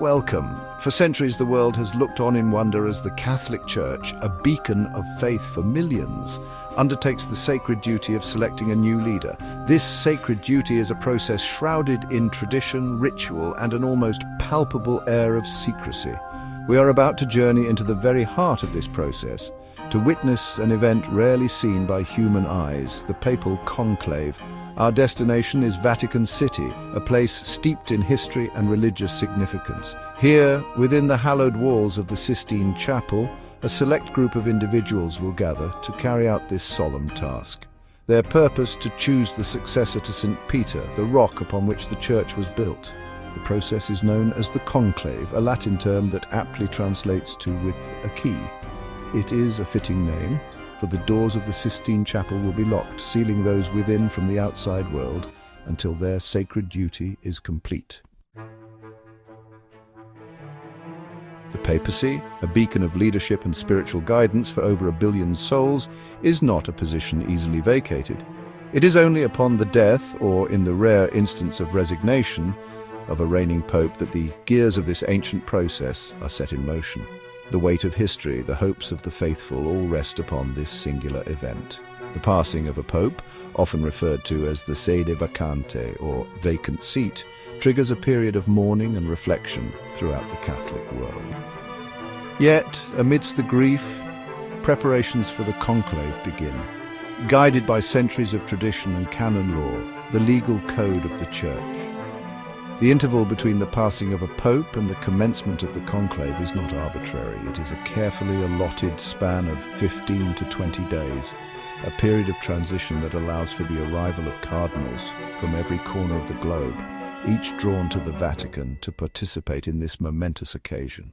Welcome. For centuries, the world has looked on in wonder as the Catholic Church, a beacon of faith for millions, undertakes the sacred duty of selecting a new leader. This sacred duty is a process shrouded in tradition, ritual, and an almost palpable air of secrecy. We are about to journey into the very heart of this process, to witness an event rarely seen by human eyes, the papal conclave. Our destination is Vatican City, a place steeped in history and religious significance. Here, within the hallowed walls of the Sistine Chapel, a select group of individuals will gather to carry out this solemn task. Their purpose to choose the successor to St. Peter, the rock upon which the church was built. The process is known as the conclave, a Latin term that aptly translates to "with a key." It is a fitting name, for the doors of the Sistine Chapel will be locked, sealing those within from the outside world until their sacred duty is complete. The papacy, a beacon of leadership and spiritual guidance for over 1 billion souls, is not a position easily vacated. It is only upon the death, or in the rare instance of resignation, of a reigning pope that the gears of this ancient process are set in motion. The weight of history, the hopes of the faithful, all rest upon this singular event. The passing of a pope, often referred to as the sede vacante, or vacant seat, triggers a period of mourning and reflection throughout the Catholic world. Yet, amidst the grief, preparations for the conclave begin. Guided by centuries of tradition and canon law, the legal code of the Church. The interval between the passing of a pope and the commencement of the conclave is not arbitrary. It is a carefully allotted span of 15 to 20 days, a period of transition that allows for the arrival of cardinals from every corner of the globe, each drawn to the Vatican to participate in this momentous occasion.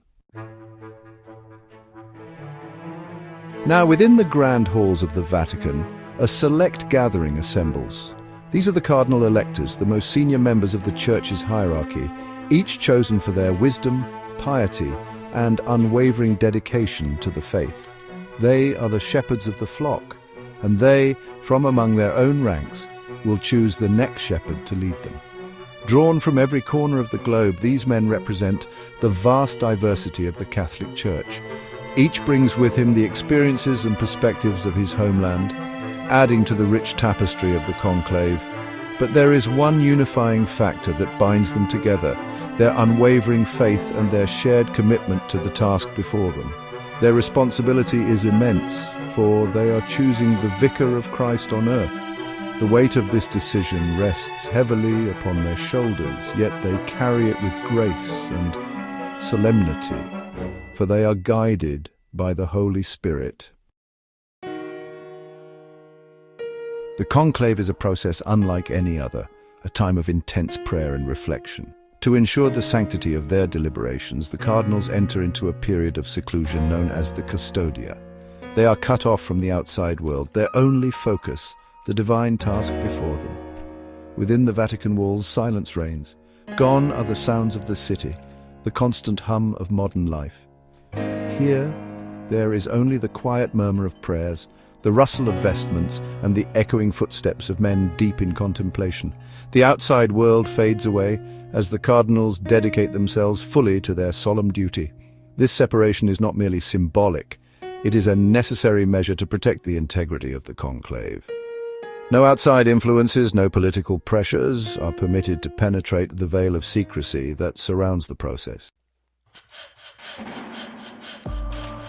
Now, within the grand halls of the Vatican, a select gathering assembles. These are the cardinal electors, the most senior members of the Church's hierarchy, each chosen for their wisdom, piety, and unwavering dedication to the faith. They are the shepherds of the flock, and they, from among their own ranks, will choose the next shepherd to lead them. Drawn from every corner of the globe, these men represent the vast diversity of the Catholic Church. Each brings with him the experiences and perspectives of his homeland, adding to the rich tapestry of the conclave. But there is one unifying factor that binds them together, their unwavering faith and their shared commitment to the task before them. Their responsibility is immense, for they are choosing the Vicar of Christ on earth. The weight of this decision rests heavily upon their shoulders, yet they carry it with grace and solemnity, for they are guided by the Holy Spirit. The conclave is a process unlike any other, a time of intense prayer and reflection. To ensure the sanctity of their deliberations, the cardinals enter into a period of seclusion known as the custodia. They are cut off from the outside world, their only focus, the divine task before them. Within the Vatican walls, silence reigns. Gone are the sounds of the city, the constant hum of modern life. Here, there is only the quiet murmur of prayers, the rustle of vestments, and the echoing footsteps of men deep in contemplation. The outside world fades away as the cardinals dedicate themselves fully to their solemn duty. This separation is not merely symbolic, it is a necessary measure to protect the integrity of the conclave. No outside influences, no political pressures are permitted to penetrate the veil of secrecy that surrounds the process.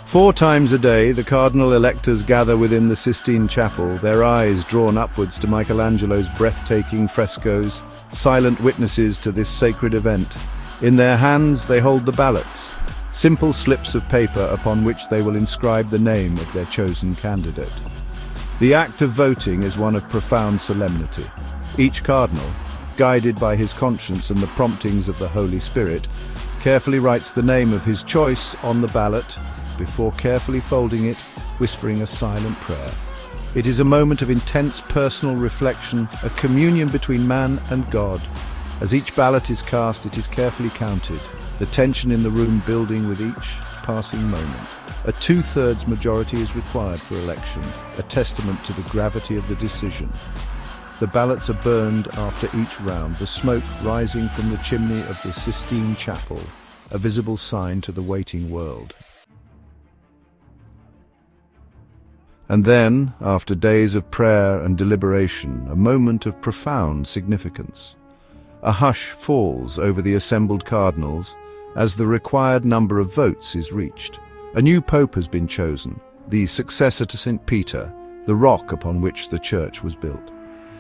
4 times a day, the cardinal electors gather within the Sistine Chapel, their eyes drawn upwards to Michelangelo's breathtaking frescoes, silent witnesses to this sacred event. In their hands, they hold the ballots, simple slips of paper upon which they will inscribe the name of their chosen candidate. The act of voting is one of profound solemnity. Each cardinal, guided by his conscience and the promptings of the Holy Spirit, carefully writes the name of his choice on the ballot, before carefully folding it, whispering a silent prayer. It is a moment of intense personal reflection, a communion between man and God. As each ballot is cast, it is carefully counted, the tension in the room building with each passing moment. A 2/3 majority is required for election, a testament to the gravity of the decision. The ballots are burned after each round, the smoke rising from the chimney of the Sistine Chapel a visible sign to the waiting world. And then, after days of prayer and deliberation, a moment of profound significance. A hush falls over the assembled cardinals as the required number of votes is reached. A new pope has been chosen, the successor to St. Peter, the rock upon which the church was built.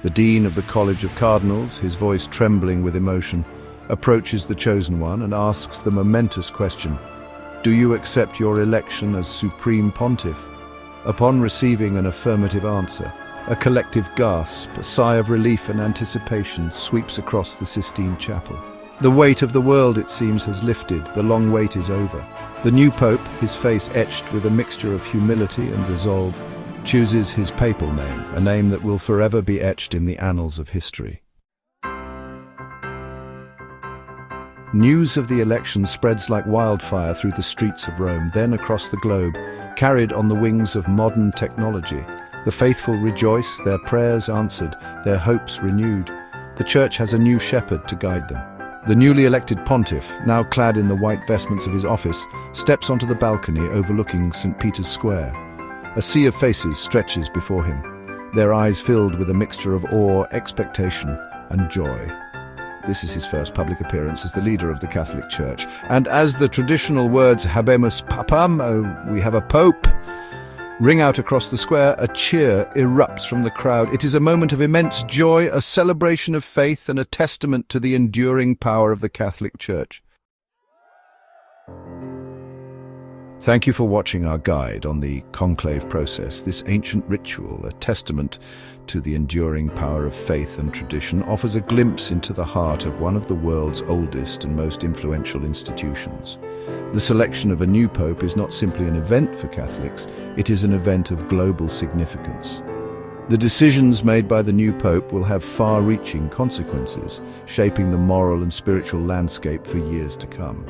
The dean of the College of Cardinals, his voice trembling with emotion, approaches the chosen one and asks the momentous question, "Do you accept your election as Supreme Pontiff?" Upon receiving an affirmative answer, a collective gasp, a sigh of relief and anticipation sweeps across the Sistine Chapel. The weight of the world, it seems, has lifted. The long wait is over. The new pope, his face etched with a mixture of humility and resolve, chooses his papal name, a name that will forever be etched in the annals of history. News of the election spreads like wildfire through the streets of Rome, then across the globe, carried on the wings of modern technology. The faithful rejoice, their prayers answered, their hopes renewed. The Church has a new shepherd to guide them. The newly elected pontiff, now clad in the white vestments of his office, steps onto the balcony overlooking St. Peter's Square. A sea of faces stretches before him, their eyes filled with a mixture of awe, expectation, and joy. This is his first public appearance as the leader of the Catholic Church. And as the traditional words "Habemus Papam," we have a pope, ring out across the square, a cheer erupts from the crowd. It is a moment of immense joy, a celebration of faith, and a testament to the enduring power of the Catholic Church. Thank you for watching our guide on the conclave process. This ancient ritual, a testament to the enduring power of faith and tradition, offers a glimpse into the heart of one of the world's oldest and most influential institutions. The selection of a new pope is not simply an event for Catholics, it is an event of global significance. The decisions made by the new pope will have far-reaching consequences, shaping the moral and spiritual landscape for years to come.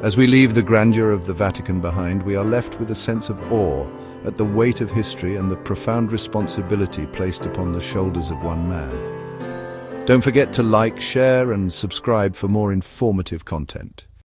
As we leave the grandeur of the Vatican behind, we are left with a sense of awe at the weight of history and the profound responsibility placed upon the shoulders of one man. Don't forget to like, share, and subscribe for more informative content.